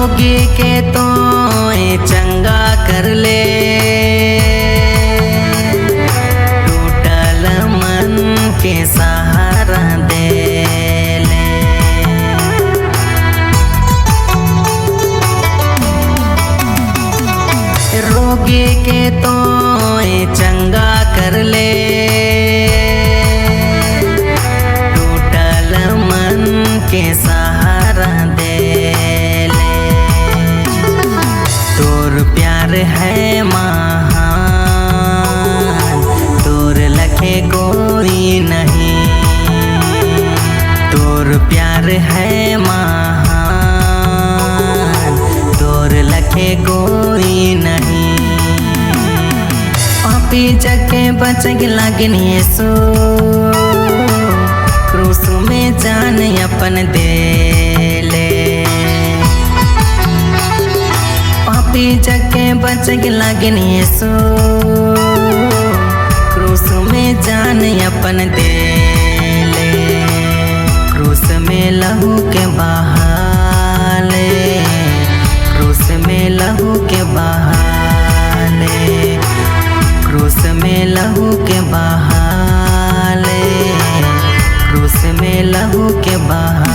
रोगी के तो चंगा कर ले, टूटल मन के सहारा दे ले। रोगी के तो चंगा कर ले, टूटल मन के सहारा दे ले। तोर प्यार है महान, तोर लखे कोई नहीं। तोर प्यार है महान, तोर लखे कोई नहीं। पापी जगे बच लागिन यीशु, क्रूस में जान अपन दे ले। पापी जगे बच लागिन यीशु, क्रूस में जान अपन दे ले। क्रूस में लहू के बहा ले, क्रूस में लहू के बहा ले, क्रूस में लहू के बहा ले, क्रूस में लहू के बहा।